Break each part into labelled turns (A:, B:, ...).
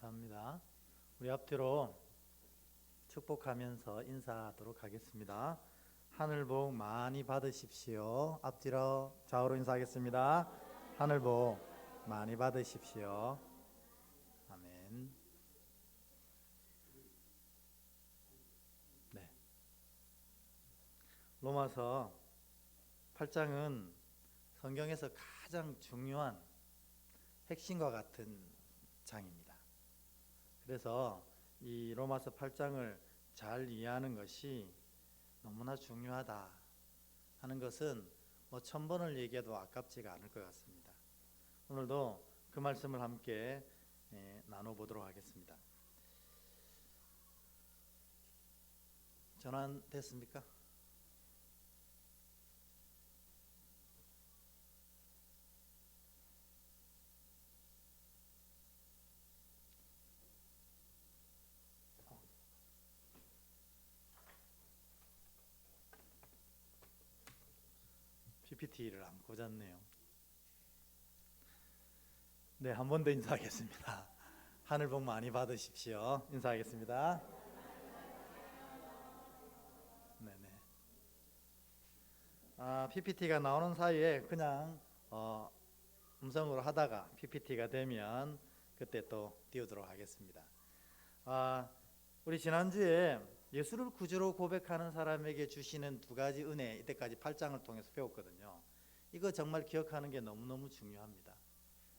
A: 감사합니다. 우리 앞뒤로 축복하면서 인사하도록 하겠습니다. 하늘 복 많이 받으십시오. 앞뒤로 좌우로 인사하겠습니다. 하늘 복 많이 받으십시오. 아멘. 네. 로마서 8장은 성경에서 가장 중요한 핵심과 같은 장입니다. 그래서 이 로마서 8장을 잘 이해하는 것이 너무나 중요하다 하는 것은 뭐 1000번을 얘기해도 아깝지가 않을 것 같습니다. 오늘도 그 말씀을 함께 나눠보도록 하겠습니다. 전환 됐습니까? PPT를 안 꽂았네요. 네, 한 번 더 인사하겠습니다. 하늘 복 많이 받으십시오. 인사하겠습니다. 네네. PPT가 나오는 사이에 그냥 음성으로 하다가 PPT가 되면 그때 또 띄우도록 하겠습니다. 우리 지난주에 예수를 구주로 고백하는 사람에게 주시는 두 가지 은혜, 이때까지 8장을 통해서 배웠거든요. 이거 정말 기억하는 게 너무너무 중요합니다.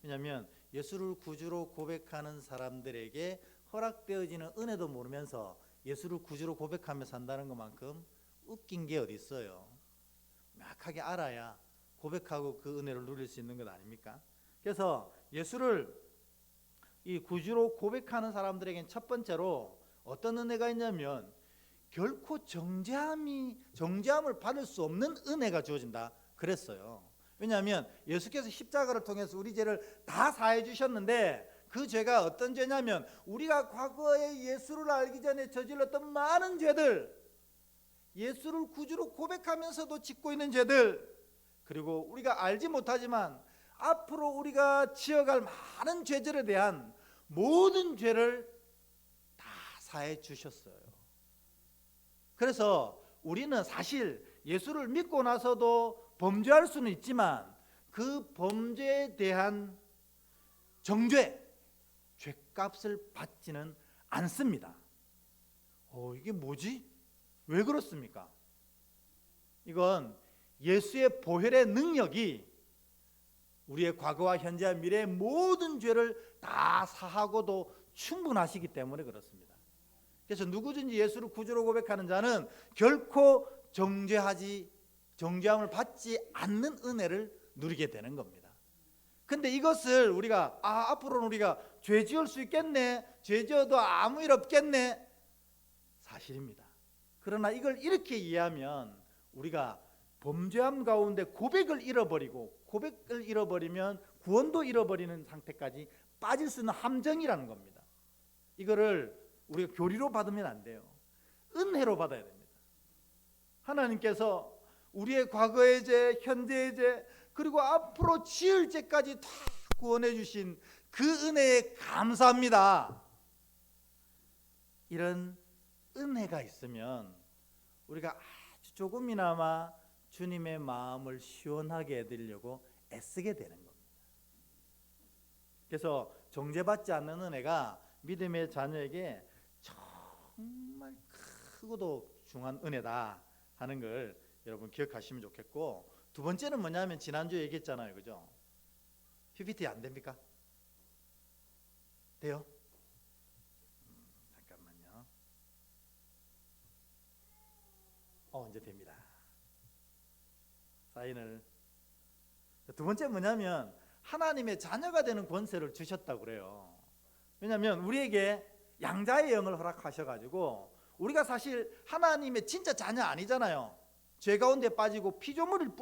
A: 왜냐하면 예수를 구주로 고백하는 사람들에게 허락되어지는 은혜도 모르면서 예수를 구주로 고백하며 산다는 것만큼 웃긴 게 어디 있어요. 명확하게 알아야 고백하고 그 은혜를 누릴 수 있는 것 아닙니까? 그래서 예수를 이 구주로 고백하는 사람들에게는 첫 번째로 어떤 은혜가 있냐면 결코 정죄함을 받을 수 없는 은혜가 주어진다 그랬어요. 왜냐하면 예수께서 십자가를 통해서 우리 죄를 다 사해 주셨는데 그 죄가 어떤 죄냐면 우리가 과거에 예수를 알기 전에 저질렀던 많은 죄들, 예수를 구주로 고백하면서도 짓고 있는 죄들, 그리고 우리가 알지 못하지만 앞으로 우리가 지어갈 많은 죄들에 대한 모든 죄를 다 사해 주셨어요. 그래서 우리는 사실 예수를 믿고 나서도 범죄할 수는 있지만 그 범죄에 대한 정죄, 죄값을 받지는 않습니다. 이게 뭐지? 왜 그렇습니까? 이건 예수의 보혈의 능력이 우리의 과거와 현재와 미래의 모든 죄를 다 사하고도 충분하시기 때문에 그렇습니다. 그래서 누구든지 예수를 구주로 고백하는 자는 결코 정죄함을 받지 않는 은혜를 누리게 되는 겁니다. 근데 이것을 우리가 앞으로는 우리가 죄 지을 수 있겠네, 죄 지어도 아무 일 없겠네, 사실입니다. 그러나 이걸 이렇게 이해하면 우리가 범죄함 가운데 고백을 잃어버리면 구원도 잃어버리는 상태까지 빠질 수 있는 함정이라는 겁니다. 이거를 우리가 교리로 받으면 안 돼요. 은혜로 받아야 됩니다. 하나님께서 우리의 과거의 죄, 현재의 죄, 그리고 앞으로 지을 죄까지 다 구원해 주신 그 은혜에 감사합니다. 이런 은혜가 있으면 우리가 아주 조금이나마 주님의 마음을 시원하게 해드리려고 애쓰게 되는 겁니다. 그래서 정죄받지 않는 은혜가 믿음의 자녀에게 정말 크고도 중요한 은혜다 하는 걸 여러분 기억하시면 좋겠고, 두 번째는 뭐냐면 지난주에 얘기했잖아요. 그죠? PPT 안 됩니까? 돼요? 잠깐만요. 이제 됩니다. 사인을. 두 번째 뭐냐면 하나님의 자녀가 되는 권세를 주셨다고 그래요. 왜냐하면 우리에게 양자의 영을 허락하셔가지고 우리가 사실 하나님의 진짜 자녀 아니잖아요. 죄 가운데 빠지고 피조물일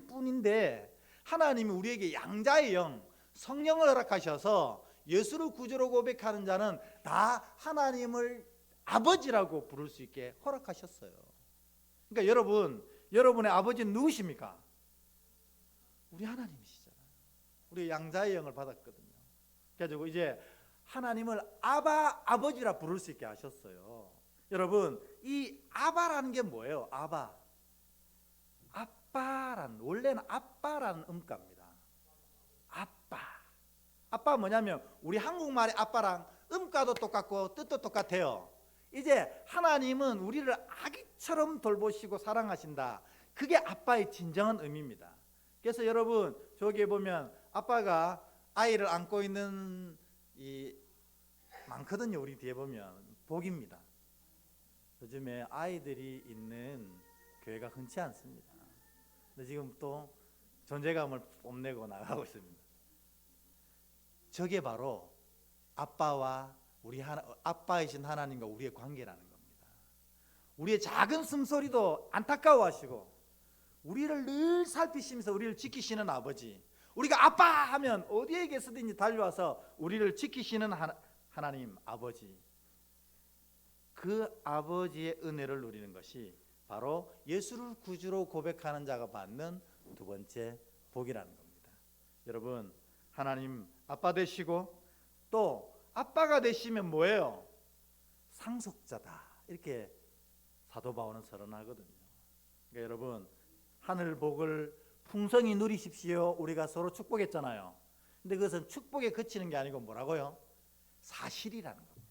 A: 뿐인데 하나님이 우리에게 양자의 영, 성령을 허락하셔서 예수를 구주로 고백하는 자는 다 하나님을 아버지라고 부를 수 있게 허락하셨어요. 그러니까 여러분의 아버지는 누구십니까? 우리 하나님이시잖아요. 우리 양자의 영을 받았거든요. 그래가지고 이제 하나님을 아바, 아버지라 부를 수 있게 하셨어요. 여러분, 이 아바라는 게 뭐예요? 아바. 아빠란, 원래는 아빠라는 음가입니다. 아빠. 아빠 뭐냐면 우리 한국말의 아빠랑 음가도 똑같고 뜻도 똑같아요. 이제 하나님은 우리를 아기처럼 돌보시고 사랑하신다. 그게 아빠의 진정한 의미입니다. 그래서 여러분, 저기에 보면 아빠가 아이를 안고 있는 이 많거든요. 우리 뒤에 보면 복입니다. 요즘에 아이들이 있는 교회가 흔치 않습니다. 근데 지금 또 존재감을 뽐내고 나가고 있습니다. 저게 바로 아빠와 아빠이신 하나님과 우리의 관계라는 겁니다. 우리의 작은 숨소리도 안타까워하시고 우리를 늘 살피시면서 우리를 지키시는 아버지, 우리가 아빠 하면 어디에 계시든지 달려와서 우리를 지키시는 하나님 아버지, 그 아버지의 은혜를 누리는 것이 바로 예수를 구주로 고백하는 자가 받는 두 번째 복이라는 겁니다. 여러분, 하나님 아빠 되시고 또 아빠가 되시면 뭐예요? 상속자다, 이렇게 사도 바울은 선언하거든요. 그러니까 여러분, 하늘 복을 풍성히 누리십시오. 우리가 서로 축복했잖아요. 근데 그것은 축복에 그치는 게 아니고 뭐라고요? 사실이라는 겁니다.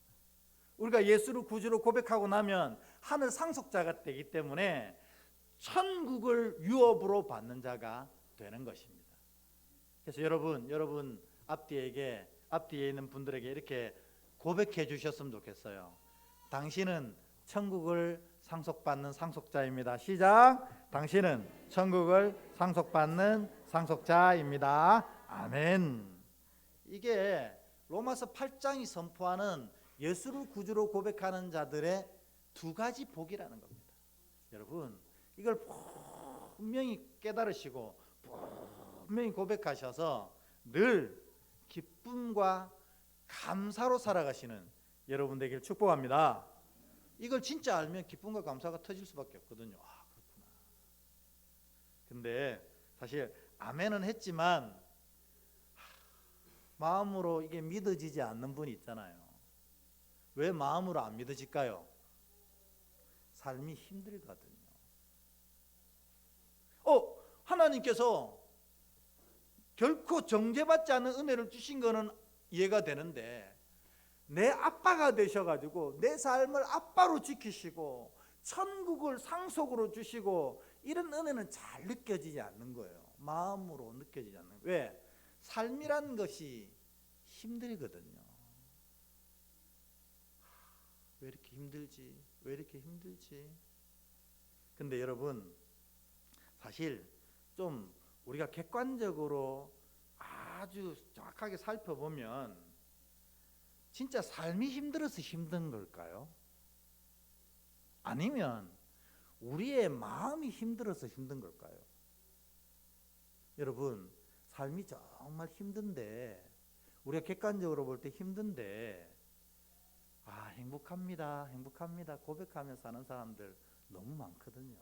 A: 우리가 예수를 구주로 고백하고 나면 하늘 상속자가 되기 때문에 천국을 유업으로 받는 자가 되는 것입니다. 그래서 여러분 앞뒤에 있는 분들에게 이렇게 고백해 주셨으면 좋겠어요. 당신은 천국을 상속받는 상속자입니다. 시작. 당신은 천국을 상속받는 상속자입니다. 아멘. 이게 로마서 8장이 선포하는 예수를 구주로 고백하는 자들의 두 가지 복이라는 겁니다. 여러분, 이걸 분명히 깨달으시고 분명히 고백하셔서 늘 기쁨과 감사로 살아가시는 여러분 되길 축복합니다. 이걸 진짜 알면 기쁨과 감사가 터질 수밖에 없거든요. 아, 그렇구나. 근데 사실 아멘은 했지만 마음으로 이게 믿어지지 않는 분이 있잖아요. 왜 마음으로 안 믿어질까요? 삶이 힘들거든요. 하나님께서 결코 정죄받지 않는 은혜를 주신 거는 이해가 되는데 내 아빠가 되셔가지고 내 삶을 아빠로 지키시고 천국을 상속으로 주시고 이런 은혜는 잘 느껴지지 않는 거예요. 마음으로 느껴지지 않는 거예요. 왜? 삶이란 것이 힘들거든요. 왜 이렇게 힘들지? 왜 이렇게 힘들지? 근데 여러분, 사실 좀 우리가 객관적으로 아주 정확하게 살펴보면 진짜 삶이 힘들어서 힘든 걸까요? 아니면 우리의 마음이 힘들어서 힘든 걸까요? 여러분, 삶이 정말 힘든데, 우리가 객관적으로 볼 때 힘든데 행복합니다 고백하며 사는 사람들 너무 많거든요.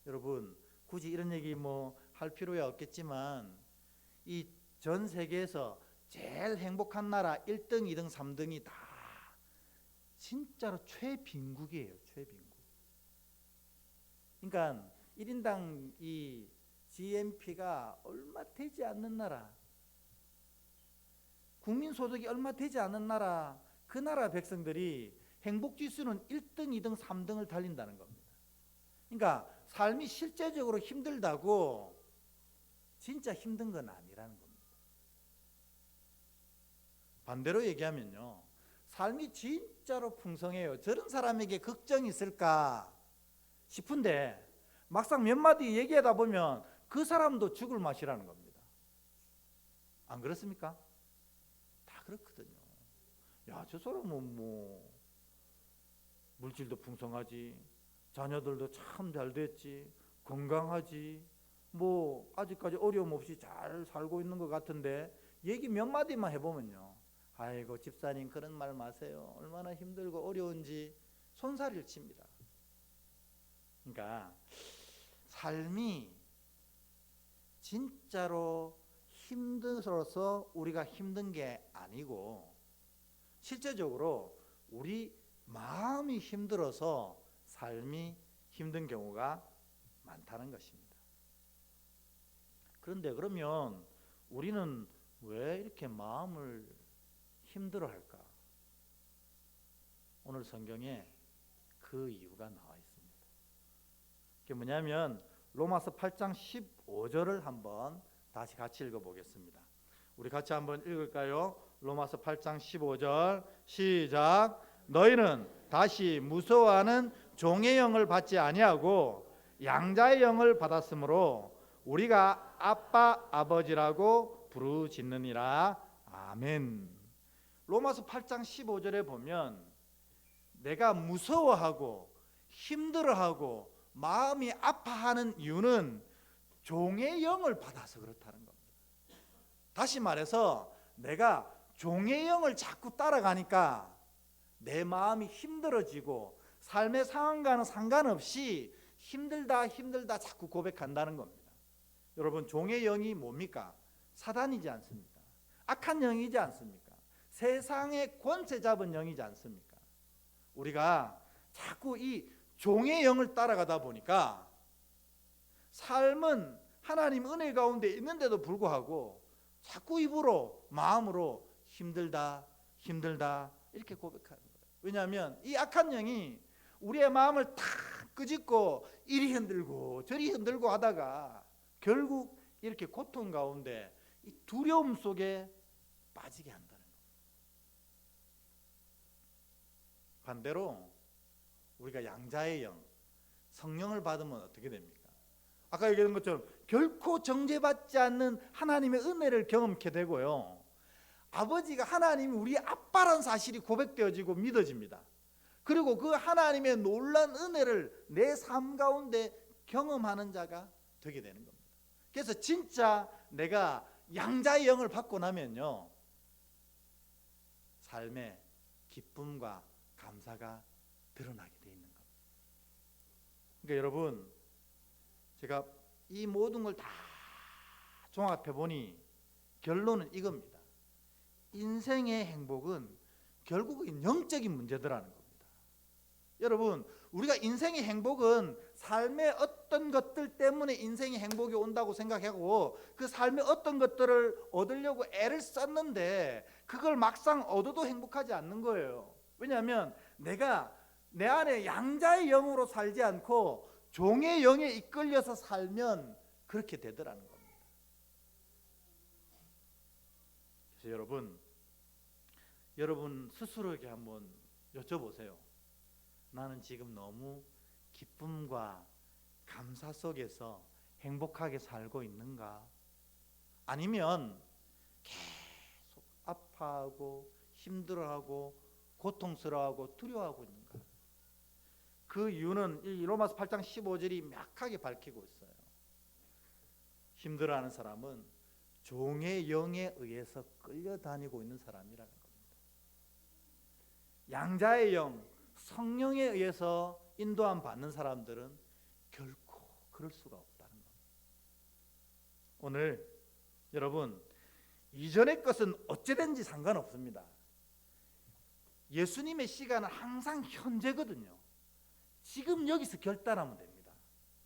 A: 여러분, 굳이 이런 얘기 할 필요야 없겠지만 이 전 세계에서 제일 행복한 나라 1등, 2등, 3등이 다 진짜로 최빈국이에요. 최빈국. 그러니까 1인당 이 GNP가 얼마 되지 않는 나라, 국민소득이 얼마 되지 않는 나라, 그 나라 백성들이 행복지수는 1등, 2등, 3등을 달린다는 겁니다. 그러니까 삶이 실제적으로 힘들다고 진짜 힘든 건 아니라는 겁니다. 반대로 얘기하면요, 삶이 진짜로 풍성해요. 저런 사람에게 걱정이 있을까 싶은데 막상 몇 마디 얘기하다 보면 그 사람도 죽을 맛이라는 겁니다. 안 그렇습니까? 다 그렇거든요. 야, 저 사람은 물질도 풍성하지, 자녀들도 참 잘 됐지, 건강하지, 아직까지 어려움 없이 잘 살고 있는 것 같은데 얘기 몇 마디만 해보면요, 아이고 집사님 그런 말 마세요. 얼마나 힘들고 어려운지 손살을 칩니다. 그러니까 삶이 진짜로 힘들어서 우리가 힘든 게 아니고 실제적으로 우리 마음이 힘들어서 삶이 힘든 경우가 많다는 것입니다. 그런데 그러면 우리는 왜 이렇게 마음을 힘들어할까? 오늘 성경에 그 이유가 나와 있습니다. 그게 뭐냐면 로마서 8장 15절을 한번 다시 같이 읽어보겠습니다. 우리 같이 한번 읽을까요? 로마서 8장 15절 시작. 너희는 다시 무서워하는 종의 영을 받지 아니하고 양자의 영을 받았으므로 우리가 아빠 아버지라고 부르짖느니라. 아멘. 로마서 8장 15절에 보면 내가 무서워하고 힘들어하고 마음이 아파하는 이유는 종의 영을 받아서 그렇다는 겁니다. 다시 말해서 내가 종의 영을 자꾸 따라가니까 내 마음이 힘들어지고 삶의 상황과는 상관없이 힘들다 자꾸 고백한다는 겁니다. 여러분, 종의 영이 뭡니까? 사단이지 않습니까? 악한 영이지 않습니까? 세상의 권세 잡은 영이지 않습니까? 우리가 자꾸 이 종의 영을 따라가다 보니까 삶은 하나님 은혜 가운데 있는데도 불구하고 자꾸 입으로 마음으로 힘들다 이렇게 고백하는 거예요. 왜냐하면 이 악한 영이 우리의 마음을 탁 끄집고 이리 흔들고 저리 흔들고 하다가 결국 이렇게 고통 가운데 이 두려움 속에 빠지게 한다는 거예요. 반대로 우리가 양자의 영, 성령을 받으면 어떻게 됩니까? 아까 얘기한 것처럼 결코 정죄받지 않는 하나님의 은혜를 경험케 되고요, 아버지가 하나님이 우리 아빠라는 사실이 고백되어지고 믿어집니다. 그리고 그 하나님의 놀라운 은혜를 내 삶 가운데 경험하는 자가 되게 되는 겁니다. 그래서 진짜 내가 양자의 영을 받고 나면요, 삶의 기쁨과 감사가 드러나게 돼 있는 겁니다. 그러니까 여러분, 제가 이 모든 걸 다 종합해 보니 결론은 이겁니다. 인생의 행복은 결국은 영적인 문제더라는 겁니다. 여러분, 우리가 인생의 행복은 삶의 어떤 것들 때문에 인생의 행복이 온다고 생각하고 그 삶의 어떤 것들을 얻으려고 애를 썼는데 그걸 막상 얻어도 행복하지 않는 거예요. 왜냐하면 내가 내 안에 양자의 영으로 살지 않고 종의 영에 이끌려서 살면 그렇게 되더라는 겁니다. 그래서 여러분 스스로에게 한번 여쭤보세요. 나는 지금 너무 기쁨과 감사 속에서 행복하게 살고 있는가? 아니면 계속 아파하고 힘들어하고 고통스러워하고 두려워하고 있는가? 그 이유는 이 로마서 8장 15절이 명확하게 밝히고 있어요. 힘들어하는 사람은 종의 영에 의해서 끌려다니고 있는 사람이라는 겁니다. 양자의 영, 성령에 의해서 인도함 받는 사람들은 결코 그럴 수가 없다는 겁니다. 오늘 여러분, 이전의 것은 어찌된지 상관없습니다. 예수님의 시간은 항상 현재거든요. 지금 여기서 결단하면 됩니다.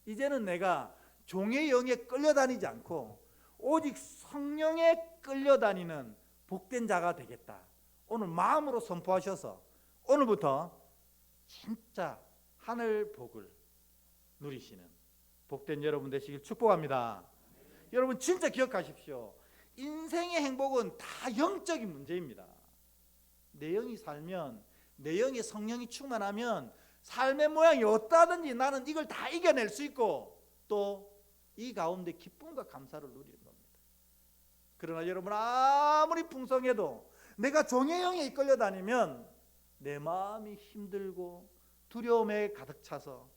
A: 이제는 내가 종의 영에 끌려다니지 않고 오직 성령에 끌려다니는 복된 자가 되겠다. 오늘 마음으로 선포하셔서 오늘부터 진짜 하늘 복을 누리시는 복된 여러분 되시길 축복합니다. 여러분 진짜 기억하십시오. 인생의 행복은 다 영적인 문제입니다. 내 영이 살면, 내 영에 성령이 충만하면 삶의 모양이 어떠하든지 나는 이걸 다 이겨낼 수 있고 또 이 가운데 기쁨과 감사를 누리는 겁니다. 그러나 여러분, 아무리 풍성해도 내가 종의 영에 이끌려 다니면 내 마음이 힘들고 두려움에 가득 차서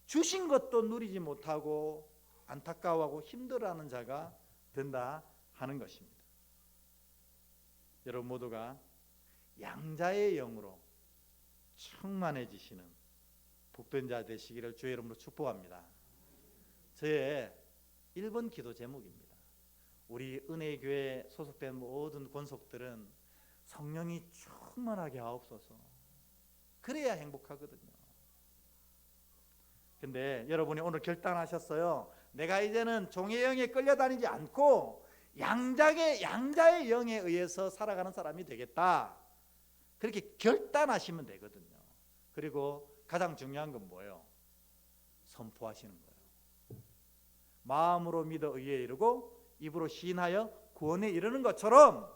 A: 주신 것도 누리지 못하고 안타까워하고 힘들어하는 자가 된다 하는 것입니다. 여러분 모두가 양자의 영으로 충만해지시는 복된 자 되시기를 주의 이름으로 축복합니다. 저의 1번 기도 제목입니다. 우리 은혜교회에 소속된 모든 권속들은 성령이 충만하게 하옵소서. 그래야 행복하거든요. 근데 여러분이 오늘 결단하셨어요. 내가 이제는 종의 영에 끌려다니지 않고 양자의 영에 의해서 살아가는 사람이 되겠다. 그렇게 결단하시면 되거든요. 그리고 가장 중요한 건 뭐예요? 선포하시는 거예요. 마음으로 믿어 의에 이르고 입으로 시인하여 구원에 이르는 것처럼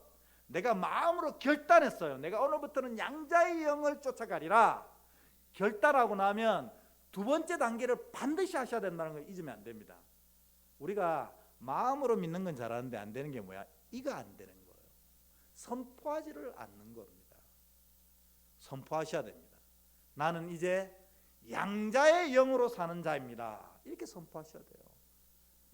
A: 내가 마음으로 결단했어요. 내가 오늘부터는 양자의 영을 쫓아가리라. 결단하고 나면 두 번째 단계를 반드시 하셔야 된다는 걸 잊으면 안 됩니다. 우리가 마음으로 믿는 건 잘하는데 안 되는 게 뭐야? 이거 안 되는 거예요. 선포하지를 않는 겁니다. 선포하셔야 됩니다. 나는 이제 양자의 영으로 사는 자입니다. 이렇게 선포하셔야 돼요.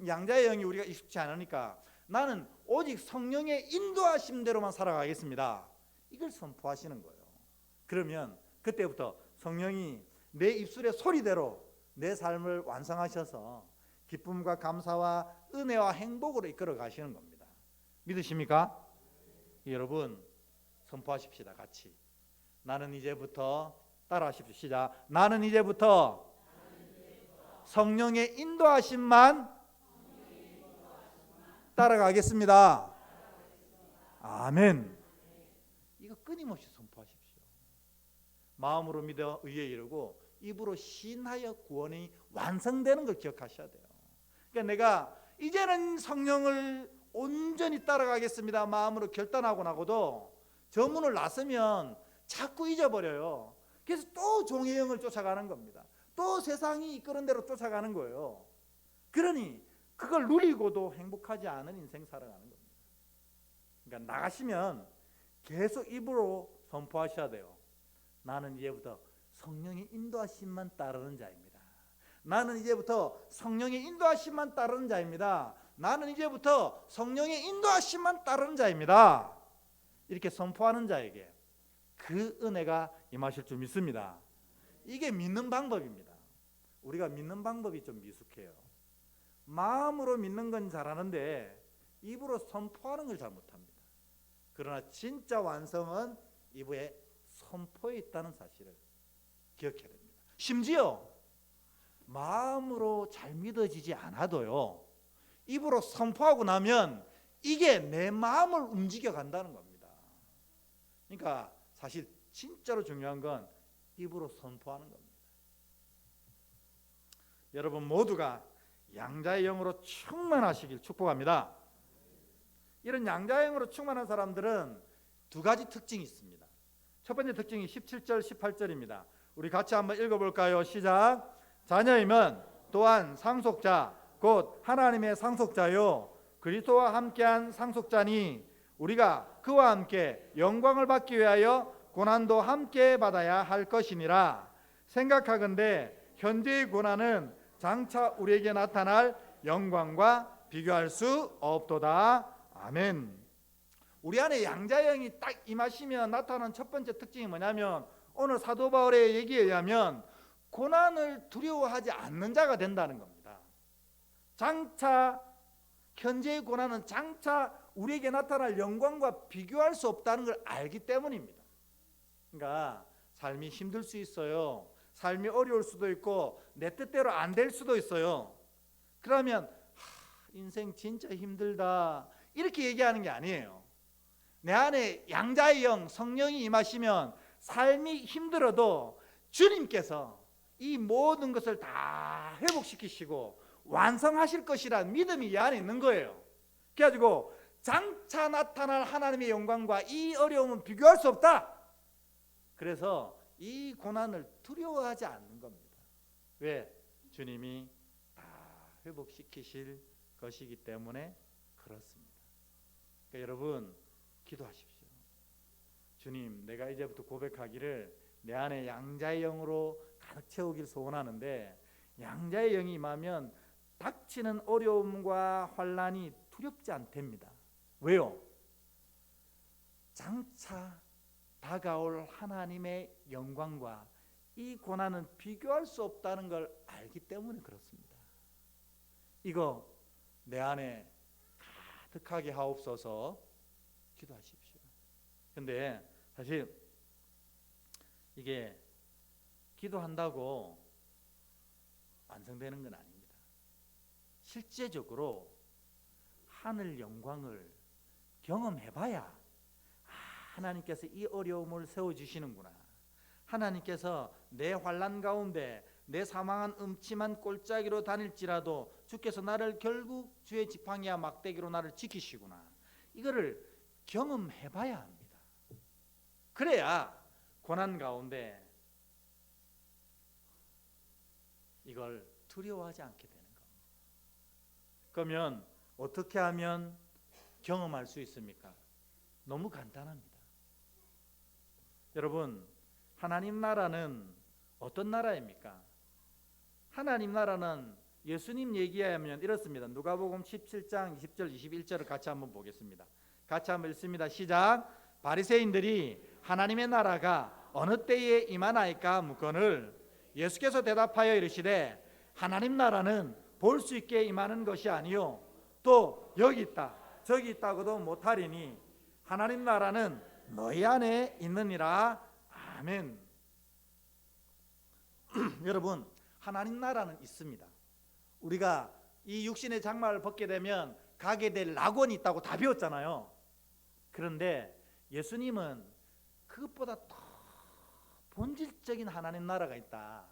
A: 양자의 영이 우리가 익숙치 않으니까 나는 오직 성령의 인도하심대로만 살아가겠습니다. 이걸 선포하시는 거예요. 그러면 그때부터 성령이 내 입술의 소리대로 내 삶을 완성하셔서 기쁨과 감사와 은혜와 행복으로 이끌어 가시는 겁니다. 믿으십니까? 여러분 선포하십시다. 같이. 나는 이제부터 따라하십시오. 시작. 나는 이제부터 성령의 인도하심만 따라가겠습니다. 아멘. 이거 끊임없이 선포하십시오. 마음으로 믿어 의에 이르고 입으로 시인하여 구원이 완성되는 걸 기억하셔야 돼요. 그러니까 내가 이제는 성령을 온전히 따라가겠습니다 마음으로 결단하고 나고도 저 문을 나서면 자꾸 잊어버려요. 그래서 또 종의 영을 쫓아가는 겁니다. 또 세상이 이끄는 대로 쫓아가는 거예요. 그러니 그걸 누리고도 행복하지 않은 인생 살아가는 겁니다. 그러니까 나가시면 계속 입으로 선포하셔야 돼요. 나는 이제부터 성령의 인도하심만 따르는 자입니다. 나는 이제부터 성령의 인도하심만 따르는 자입니다. 나는 이제부터 성령의 인도하심만 따르는 자입니다. 이렇게 선포하는 자에게 그 은혜가 임하실 줄 믿습니다. 이게 믿는 방법입니다. 우리가 믿는 방법이 좀 미숙해요. 마음으로 믿는 건 잘하는데 입으로 선포하는 걸 잘 못합니다. 그러나 진짜 완성은 입의 선포에 있다는 사실을 기억해야 됩니다. 심지어 마음으로 잘 믿어지지 않아도요, 입으로 선포하고 나면 이게 내 마음을 움직여 간다는 겁니다. 그러니까 사실 진짜로 중요한 건 입으로 선포하는 겁니다. 여러분 모두가 양자의 영으로 충만하시길 축복합니다. 이런 양자의 영으로 충만한 사람들은 두 가지 특징이 있습니다. 첫 번째 특징이 17절 18절입니다. 우리 같이 한번 읽어볼까요? 시작. 자녀이면 또한 상속자 곧 하나님의 상속자요 그리스도와 함께한 상속자니 우리가 그와 함께 영광을 받기 위하여 고난도 함께 받아야 할 것이니라. 생각하건대 현재의 고난은 장차 우리에게 나타날 영광과 비교할 수 없도다. 아멘. 우리 안에 양자의 영이 딱 임하시면 나타나는 첫 번째 특징이 뭐냐면 오늘 사도 바울의 얘기에 의하면 고난을 두려워하지 않는 자가 된다는 겁니다. 장차 현재의 고난은 장차 우리에게 나타날 영광과 비교할 수 없다는 걸 알기 때문입니다. 그러니까 삶이 힘들 수 있어요. 삶이 어려울 수도 있고 내 뜻대로 안 될 수도 있어요. 그러면 인생 진짜 힘들다 이렇게 얘기하는 게 아니에요. 내 안에 양자의 영 성령이 임하시면 삶이 힘들어도 주님께서 이 모든 것을 다 회복시키시고 완성하실 것이라는 믿음이 이 안에 있는 거예요. 그래가지고 장차 나타날 하나님의 영광과 이 어려움은 비교할 수 없다. 그래서 이 고난을 두려워하지 않는 겁니다. 왜? 주님이 다 회복시키실 것이기 때문에 그렇습니다. 그러니까 여러분 기도하십시오. 주님, 내가 이제부터 고백하기를 내 안에 양자의 영으로 가득 채우길 소원하는데 양자의 영이 임하면 닥치는 어려움과 환난이 두렵지 않답니다. 왜요? 장차 다가올 하나님의 영광과 이 고난은 비교할 수 없다는 걸 알기 때문에 그렇습니다. 이거 내 안에 가득하게 하옵소서. 기도하십시오. 근데 사실 이게 기도한다고 완성되는 건 아닙니다. 실제적으로 하늘 영광을 경험해봐야 하나님께서 이 어려움을 세워주시는구나, 하나님께서 내 환난 가운데 내 사망한 음침한 꼴짜기로 다닐지라도 주께서 나를 결국 주의 지팡이와 막대기로 나를 지키시구나, 이거를 경험해봐야 합니다. 그래야 고난 가운데 이걸 두려워하지 않게 되는 겁니다. 그러면 어떻게 하면 경험할 수 있습니까? 너무 간단합니다. 여러분, 하나님 나라는 어떤 나라입니까? 하나님 나라는 예수님 얘기하면 이렇습니다. 누가복음 17장 20절 21절을 같이 한번 보겠습니다. 같이 한번 읽습니다. 시작. 바리새인들이 하나님의 나라가 어느 때에 임하나이까 묻거늘 예수께서 대답하여 이르시되 하나님 나라는 볼 수 있게 임하는 것이 아니요 또 여기 있다 저기 있다고도 못하리니 하나님 나라는 너희 안에 있느니라. 아멘. 여러분, 하나님 나라는 있습니다. 우리가 이 육신의 장막을 벗게 되면 가게 될 낙원이 있다고 다 배웠잖아요. 그런데 예수님은 그것보다 더 본질적인 하나님 나라가 있다.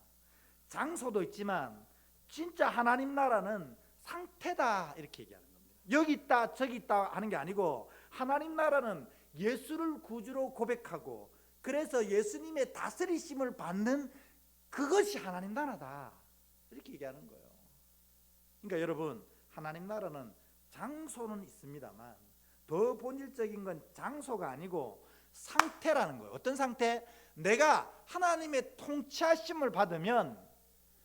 A: 장소도 있지만 진짜 하나님 나라는 상태다, 이렇게 얘기하는 겁니다. 여기 있다 저기 있다 하는 게 아니고, 하나님 나라는 예수를 구주로 고백하고 그래서 예수님의 다스리심을 받는 그것이 하나님 나라다, 이렇게 얘기하는 거예요. 그러니까 여러분, 하나님 나라는 장소는 있습니다만 더 본질적인 건 장소가 아니고 상태라는 거예요. 어떤 상태? 내가 하나님의 통치하심을 받으면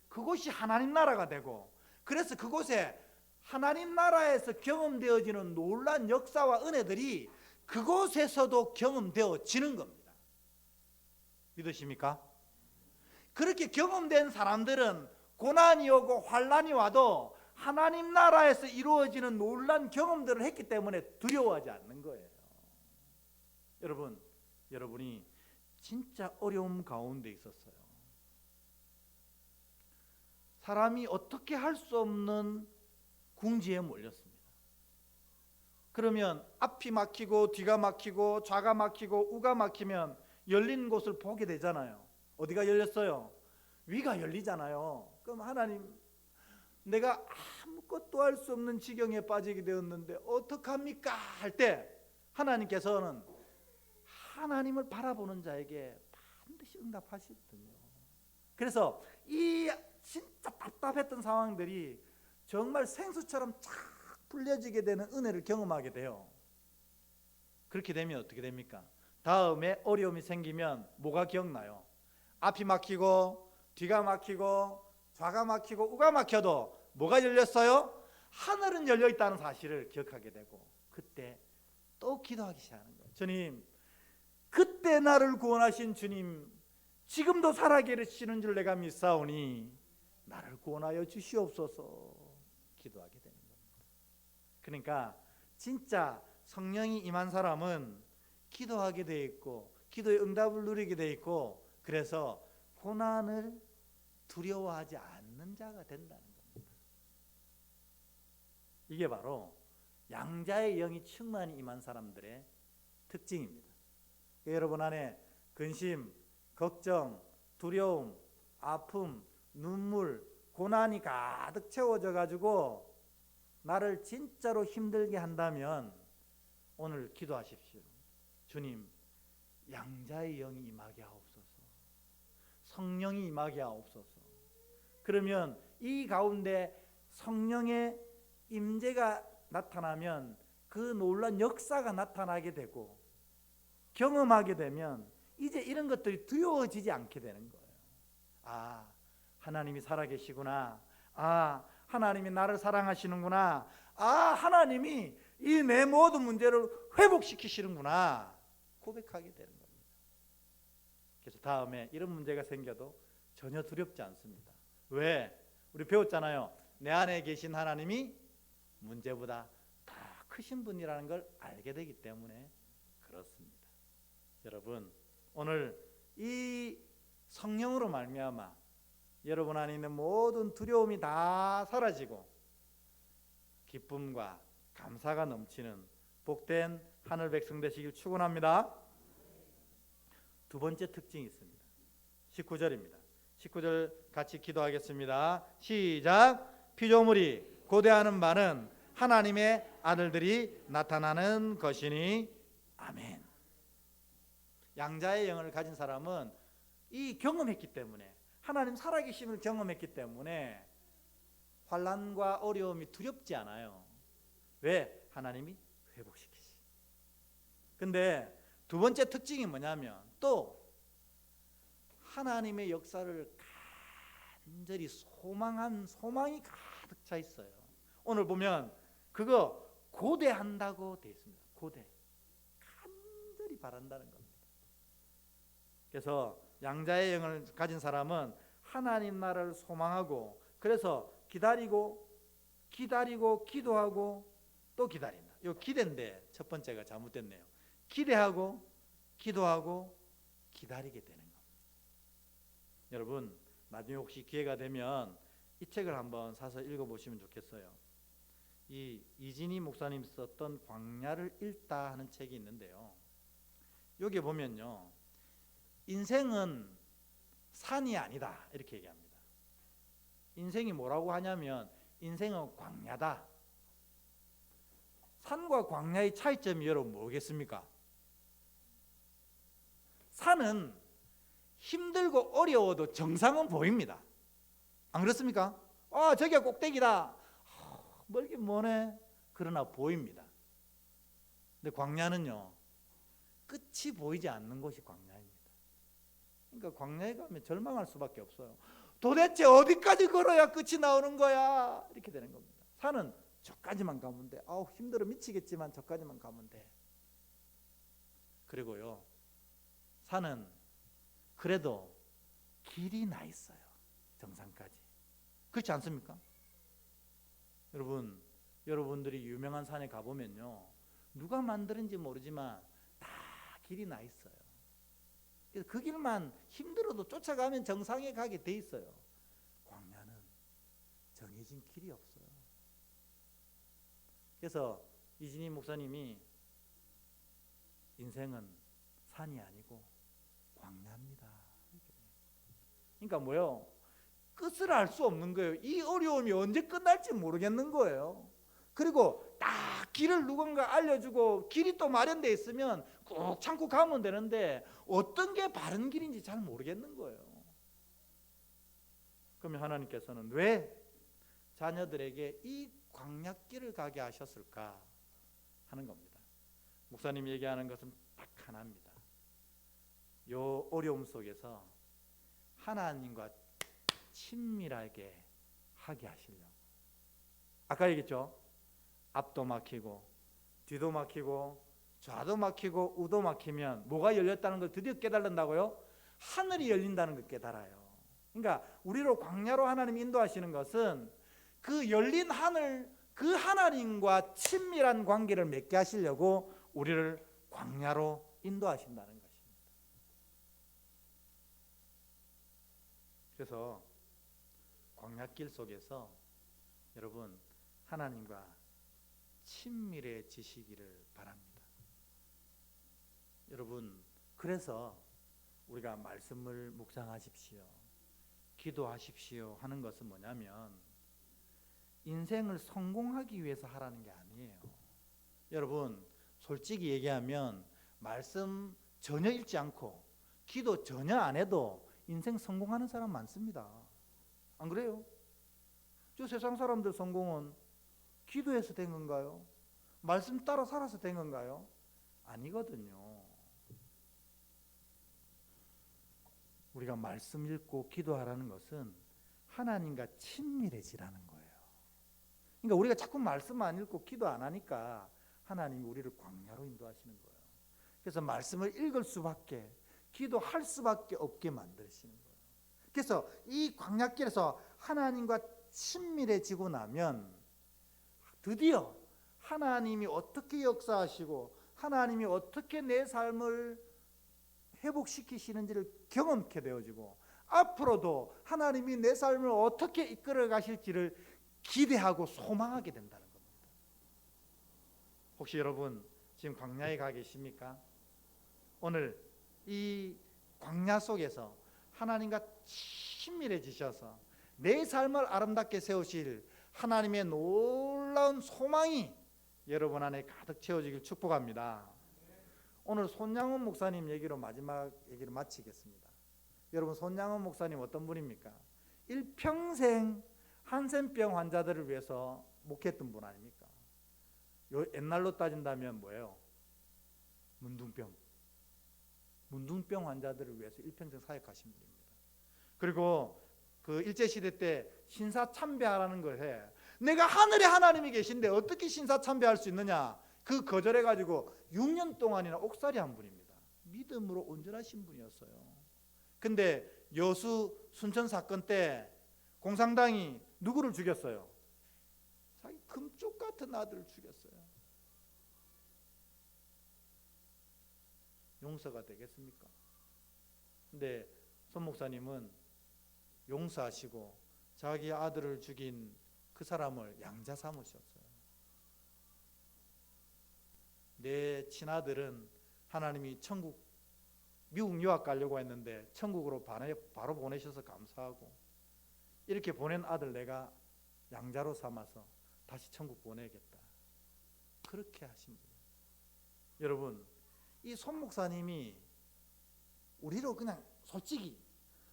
A: 그곳이 하나님 나라가 되고, 그래서 그곳에 하나님 나라에서 경험되어지는 놀라운 역사와 은혜들이 그곳에서도 경험되어지는 겁니다. 믿으십니까? 그렇게 경험된 사람들은 고난이 오고 환난이 와도 하나님 나라에서 이루어지는 놀라운 경험들을 했기 때문에 두려워하지 않는 거예요. 여러분, 여러분이 진짜 어려움 가운데 있었어요. 사람이 어떻게 할 수 없는 궁지에 몰렸습니다. 그러면 앞이 막히고 뒤가 막히고 좌가 막히고 우가 막히면 열린 곳을 보게 되잖아요. 어디가 열렸어요? 위가 열리잖아요. 그럼 하나님, 내가 아무것도 할 수 없는 지경에 빠지게 되었는데 어떡합니까? 할 때 하나님께서는 하나님을 바라보는 자에게 반드시 응답하시거든요. 그래서 이 진짜 답답했던 상황들이 정말 생수처럼 착 풀려지게 되는 은혜를 경험하게 돼요. 그렇게 되면 어떻게 됩니까? 다음에 어려움이 생기면 뭐가 기억나요? 앞이 막히고 뒤가 막히고 좌가 막히고 우가 막혀도 뭐가 열렸어요? 하늘은 열려 있다는 사실을 기억하게 되고, 그때 또 기도하기 시작하는 거예요. 주님, 그때 나를 구원하신 주님 지금도 살아계시는 줄 내가 믿사오니 나를 구원하여 주시옵소서 기도하게 되는 겁니다. 그러니까 진짜 성령이 임한 사람은 기도하게 돼 있고 기도의 응답을 누리게 돼 있고, 그래서 고난을 두려워하지 않는 자가 된다는 겁니다. 이게 바로 양자의 영이 충만히 임한 사람들의 특징입니다. 여러분 안에 근심, 걱정, 두려움, 아픔, 눈물, 고난이 가득 채워져 가지고 나를 진짜로 힘들게 한다면 오늘 기도하십시오. 주님, 양자의 영이 임하게 하옵소서. 성령이 임하게 하옵소서. 그러면 이 가운데 성령의 임재가 나타나면 그 놀라운 역사가 나타나게 되고 경험하게 되면 이제 이런 것들이 두려워지지 않게 되는 거예요. 아, 하나님이 살아계시구나. 아, 하나님이 나를 사랑하시는구나. 아, 하나님이 이 내 모든 문제를 회복시키시는구나 고백하게 되는 겁니다. 그래서 다음에 이런 문제가 생겨도 전혀 두렵지 않습니다. 왜? 우리 배웠잖아요. 내 안에 계신 하나님이 문제보다 더 크신 분이라는 걸 알게 되기 때문에 그렇습니다. 여러분, 오늘 이 성령으로 말미암아 여러분 안에 있는 모든 두려움이 다 사라지고 기쁨과 감사가 넘치는 복된 하늘 백성 되시길 축원합니다. 두 번째 특징이 있습니다. 19절입니다. 19절 같이 기도하겠습니다. 시작. 피조물이 고대하는 바는 하나님의 아들들이 나타나는 것이니 아멘. 양자의 영을 가진 사람은 이 경험했기 때문에, 하나님 살아계심을 경험했기 때문에 환난과 어려움이 두렵지 않아요. 왜? 하나님이 회복시키시. 근데 두 번째 특징이 뭐냐면 또 하나님의 역사를 간절히 소망이 가득 차 있어요. 오늘 보면 그거 고대한다고 되어 있습니다. 고대. 간절히 바란다는 겁니다. 그래서 양자의 영을 가진 사람은 하나님 나라를 소망하고, 그래서 기다리고 기도하고 또 기다린다. 이 기대인데 첫 번째가 잘못됐네요. 기대하고 기도하고 기다리게 되는 겁니다. 여러분, 나중에 혹시 기회가 되면 이 책을 한번 사서 읽어보시면 좋겠어요. 이 이진희 목사님 썼던 광야를 읽다 하는 책이 있는데요, 여기 보면요, 인생은 산이 아니다 이렇게 얘기합니다. 인생이 뭐라고 하냐면 인생은 광야다. 산과 광야의 차이점이 여러분 뭐겠습니까? 산은 힘들고 어려워도 정상은 보입니다. 안 그렇습니까? 저기가 꼭대기다. 멀긴 뭐네. 그러나 보입니다. 근데 광야는요, 끝이 보이지 않는 곳이 광야입니다. 그러니까 광야에 가면 절망할 수밖에 없어요. 도대체 어디까지 걸어야 끝이 나오는 거야? 이렇게 되는 겁니다. 산은 저까지만 가면 돼. 힘들어 미치겠지만 저까지만 가면 돼. 그리고요, 산은 그래도 길이 나 있어요. 정상까지. 그렇지 않습니까? 여러분들이 유명한 산에 가보면요, 누가 만드는지 모르지만 다 길이 나 있어요. 그래서 그 길만 힘들어도 쫓아가면 정상에 가게 돼 있어요. 광야는 정해진 길이 없어요. 그래서 이진희 목사님이 인생은 산이 아니고 광야입니다. 그러니까 뭐요? 끝을 알 수 없는 거예요. 이 어려움이 언제 끝날지 모르겠는 거예요. 그리고 딱 길을 누군가 알려주고 길이 또 마련되어 있으면 꾹 참고 가면 되는데 어떤 게 바른 길인지 잘 모르겠는 거예요. 그러면 하나님께서는 왜 자녀들에게 이 광야길을 가게 하셨을까 하는 겁니다. 목사님이 얘기하는 것은 딱 하나입니다. 요 어려움 속에서 하나님과 친밀하게 하게 하시려고. 아까 얘기했죠? 앞도 막히고 뒤도 막히고 좌도 막히고 우도 막히면 뭐가 열렸다는 걸 드디어 깨달는다고요? 하늘이 열린다는 걸 깨달아요. 그러니까 우리로 광야로 하나님 인도하시는 것은 그 열린 하늘, 그 하나님과 친밀한 관계를 맺게 하시려고 우리를 광야로 인도하신다는 것입니다. 그래서 광야길 속에서 여러분 하나님과 친밀해지시기를 바랍니다. 여러분, 그래서 우리가 말씀을 묵상하십시오, 기도하십시오 하는 것은 뭐냐면 인생을 성공하기 위해서 하라는 게 아니에요. 여러분, 솔직히 얘기하면 말씀 전혀 읽지 않고 기도 전혀 안 해도 인생 성공하는 사람 많습니다. 안 그래요? 저 세상 사람들 성공은 기도해서 된 건가요? 말씀 따라 살아서 된 건가요? 아니거든요. 우리가 말씀 읽고 기도하라는 것은 하나님과 친밀해지라는 거예요. 그러니까 우리가 자꾸 말씀 안 읽고 기도 안 하니까 하나님이 우리를 광야로 인도하시는 거예요. 그래서 말씀을 읽을 수밖에, 기도할 수밖에 없게 만드시는 거예요. 그래서 이 광야길에서 하나님과 친밀해지고 나면 드디어 하나님이 어떻게 역사하시고 하나님이 어떻게 내 삶을 회복시키시는지를 경험케 되어지고 앞으로도 하나님이 내 삶을 어떻게 이끌어 가실지를 기대하고 소망하게 된다는 겁니다. 혹시 여러분 지금 광야에 가 계십니까? 오늘 이 광야 속에서 하나님과 친밀해지셔서 내 삶을 아름답게 세우실 하나님의 놀라운 소망이 여러분 안에 가득 채워지길 축복합니다. 오늘 손양원 목사님 얘기로 마지막 얘기를 마치겠습니다. 여러분 손양원 목사님 어떤 분입니까? 일평생 한센병 환자들을 위해서 목회했던 분 아닙니까? 옛날로 따진다면 뭐예요? 문둥병 환자들을 위해서 일평생 사역하신 분입니다. 그리고 그 일제시대 때 신사참배하라는 것에 내가 하늘에 하나님이 계신데 어떻게 신사참배할 수 있느냐, 그 거절해가지고 6년 동안이나 옥살이 한 분입니다. 믿음으로 온전하신 분이었어요. 근데 여수 순천 사건 때 공산당이 누구를 죽였어요? 자기 금쪽 같은 아들을 죽였어요. 용서가 되겠습니까? 근데 손 목사님은 용서하시고 자기 아들을 죽인 그 사람을 양자 삼으셨어요. 내 친아들은 하나님이 미국 유학 가려고 했는데 천국으로 바로 보내셔서 감사하고, 이렇게 보낸 아들 내가 양자로 삼아서 다시 천국 보내겠다, 그렇게 하신 분이에요. 여러분, 이 손 목사님이 우리로 그냥 솔직히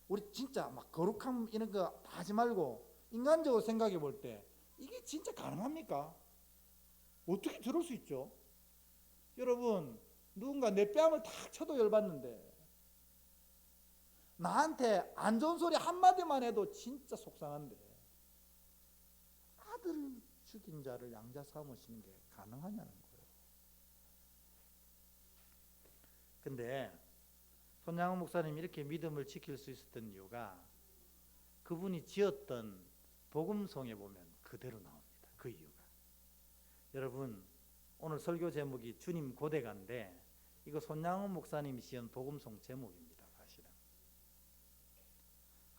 A: 우리 진짜 막 거룩함 이런 거 다 하지 말고 인간적으로 생각해 볼 때 이게 진짜 가능합니까? 어떻게 들을 수 있죠? 여러분, 누군가 내 뺨을 탁 쳐도 열받는데 나한테 안 좋은 소리 한마디만 해도 진짜 속상한데 아들을 죽인 자를 양자 삼으시는 게 가능하냐는 거예요. 근데 손양원 목사님이 이렇게 믿음을 지킬 수 있었던 이유가 그분이 지었던 복음성에 보면 그대로 나옵니다. 그 이유가. 여러분, 오늘 설교 제목이 주님 고대가인데 이거 손양원 목사님이 지은 복음성 제목입니다. 사실은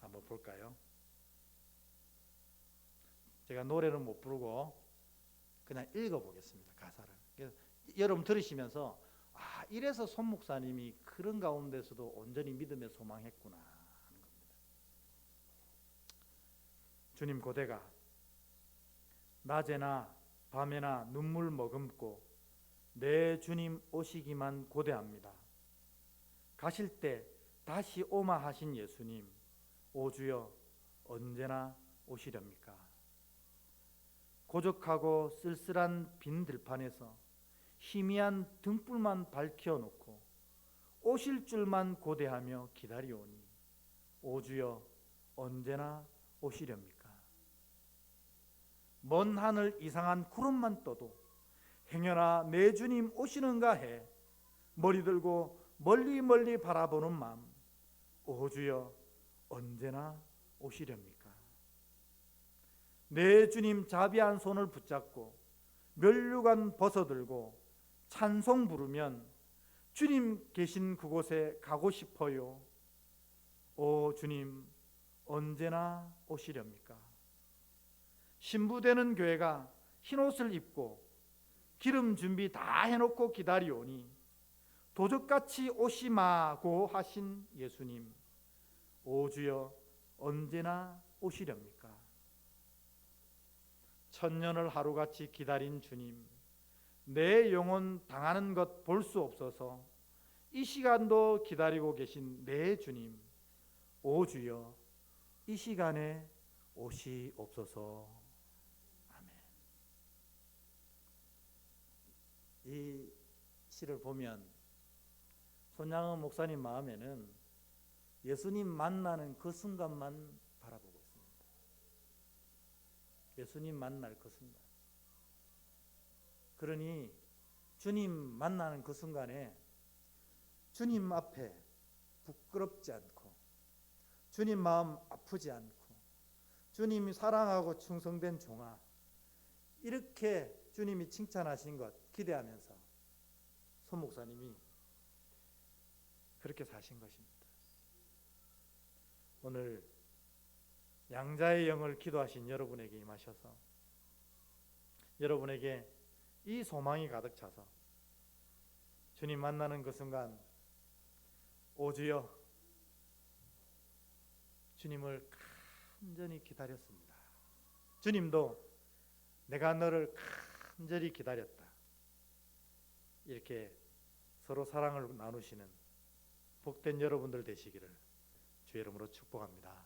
A: 한번 볼까요? 제가 노래는 못 부르고 그냥 읽어보겠습니다. 가사를. 여러분 들으시면서 이래서 손 목사님이 그런 가운데서도 온전히 믿음에 소망했구나 하는 겁니다. 주님 고대가 낮에나 밤에나 눈물 머금고 내 주님 오시기만 고대합니다. 가실 때 다시 오마 하신 예수님, 오 주여 언제나 오시렵니까? 고적하고 쓸쓸한 빈 들판에서 희미한 등불만 밝혀놓고 오실 줄만 고대하며 기다리오니 오 주여 언제나 오시렵니까? 먼 하늘 이상한 구름만 떠도 행여나 내 주님 오시는가 해 머리 들고 멀리 멀리 바라보는 마음, 오 주여 언제나 오시렵니까? 내 주님 자비한 손을 붙잡고 면류관 벗어들고 찬송 부르면 주님 계신 그곳에 가고 싶어요. 오 주님 언제나 오시렵니까? 신부되는 교회가 흰옷을 입고 기름 준비 다 해놓고 기다리오니 도적같이 오시마고 하신 예수님, 오 주여 언제나 오시렵니까? 천년을 하루같이 기다린 주님, 내 영혼 당하는 것 볼 수 없어서 이 시간도 기다리고 계신 내 주님, 오 주여 이 시간에 오시옵소서. 아멘. 이 시를 보면 손양원 목사님 마음에는 예수님 만나는 그 순간만 바라보고 있습니다. 예수님 만날 그 순간. 그러니 주님 만나는 그 순간에 주님 앞에 부끄럽지 않고 주님 마음 아프지 않고 주님이 사랑하고 충성된 종아, 이렇게 주님이 칭찬하신 것 기대하면서 손 목사님이 그렇게 사신 것입니다. 오늘 양자의 영을 기도하신 여러분에게 임하셔서 여러분에게 이 소망이 가득 차서 주님 만나는 그 순간 오 주여 주님을 간절히 기다렸습니다. 주님도 내가 너를 간절히 기다렸다. 이렇게 서로 사랑을 나누시는 복된 여러분들 되시기를 주의 이름으로 축복합니다.